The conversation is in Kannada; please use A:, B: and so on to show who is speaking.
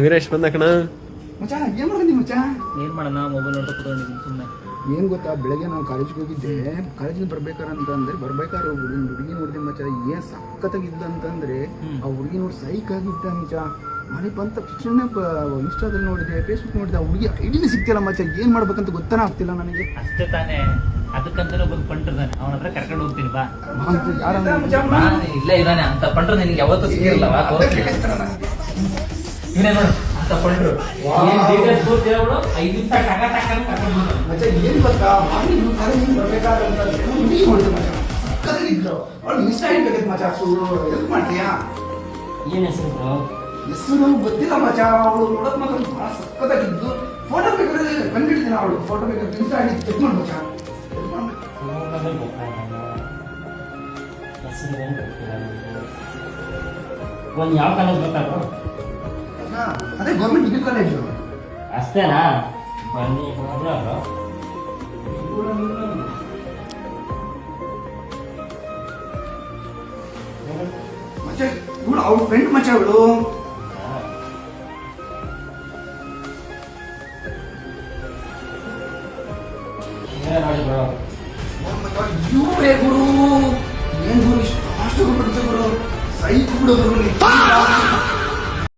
A: ವೀರೇಶ್ ಬಂದ ಕಣ.
B: ಮಚ್ಚ ಏನ್ ಮಾಡ್ಕೊಂಡಿ ಮಚ್ಚ?
C: ಏನ್ ಮಾಡೋಣ, ಮೊಬೈಲ್ ನೋಡ್ತಾ ಕೂತ್ಕೊಂಡಿದ್ದೀನಿ ಸುಮ್ಮನೆ.
B: ಏನ್ ಗೊತ್ತಾ, ಬೆಳಗ್ಗೆ ನಾವು ಕಾಲೇಜ್ಗೆ ಹೋಗಿದ್ದೆ. ಕಾಲೇಜಿಂದ ಬರ್ಬೇಕಾದ್ರೆ ಹುಡುಗಿ ನೋಡಿದೆ ಮಚ್ಚ. ಏನ್ ಸಖತ್ತಾಗಿದ್ದ ಅಂತಂದ್ರೆ ಆ ಹುಡುಗಿ ನೋಡಿ ಸೈಕ್ ಆಗಿದ್ದ ಮಚ್ಚ. ಮನೆ ಬಂದ ತಕ್ಷಣ ಇನ್ಸ್ಟಾದಲ್ಲಿ ನೋಡಿದೆ, ಫೇಸ್ಬುಕ್ ನೋಡಿದೆ, ಆ ಹುಡುಗಿ ಐಡಿನೇ ಸಿಗ್ತಿಲ್ಲ ಮಚ್ಚ. ಏನ್ ಮಾಡ್ಬೇಕಂತ ಗೊತ್ತಾನ ಆಗ್ತಿಲ್ಲ ನನಗೆ.
C: ಅಷ್ಟೇ ತಾನೇ, ಅದಕ್ಕಂತಾನೆ ಒಬ್ಬ ಪಂಟ್ರದಾನೆ, ಅವನ ಹತ್ರ ಕರ್ಕೊಂಡು ಹೋಗ್ತೀನಿ ಬಾ. ಇಲ್ಲೇ ಇದ್ದಾನೆ ಅಂತ ಪಂಟ್ರು, ನಿನಗೆ ಯಾವತ್ತೂ ಸಿಗಿರಲ್ಲ. ಇವನೇ ನೋಡು ಅಂತ ಪಂಟ್ರು. ಏನ್ ಪೂರ್ತಿ ಹೇಳ್ಬಿಡು, 5 ನಿಮಿಷ ಟಕ ಟಕ ಕರ್ಕೊಂಡು
B: ಮಚ್ಚ. ಏನ್ ಗೊತ್ತಾ, ಮಾರ್ನಿಂಗ್ ಕಾಲೇಜಿಂದ ಬರ್ಬೇಕಾದಂತ ಹುಡುಗಿ ನೋಡಿದೆ ಮಚ್ಚ. ಸಖತ್ತಾಗಿದ್ರು. ಅವಳು ಇನ್ಸ್ಟಾ ಇಡ್ಬೇಕಂತ ಮಚ್ಚ. ಹೆಲ್ಪ್ ಮಾಡ್ತೀಯಾ?
C: ಏನ್ ಹೆಸರು?
B: ಹೆಸರು ಗೊತ್ತಿಲ್ಲ ಮಚ್ಚ. ಅವಳು ನೋಡಕ್ ಮಾತ್ರ ಬಹಳ ಸಖತ್ತಾಗಿದ್ದು. ಫೋಟೋ ಬೇಕಾದ್ರೆ ಕಂಡಿಡ್ತೀನಿ. ಅವಳು ಫೋಟೋ ಬೇಕಾದ್ರೆ ಇನ್ಸ್ಟಾ ಐಡಿ ಚೆಕ್ ಮಾಡಿ ಮಚ್ಚ.
C: ಒಂದು ಯಾವ ಕಾಲೇಜ್ ಗೊತ್ತಾಗ?
B: ಅದೇ ಗೌರ್ಮೆಂಟ್ ಡಿಗ್ರಿ ಕಾಲೇಜು.
C: ಅಷ್ಟೇನಾ? ಬನ್ನಿ
B: ಮಚ್ಚ, ಇವಳು ಅವ್ಳ ಫ್ರೆಂಡ್ ಮಚ್ಚ. ಇವಳು ಇವರೇ ಗುರು. ಏನ್ ಗುರು ಇಷ್ಟು ಫಾಸ್ಟ್ ಗುರು? ಸೈ ಗುರು.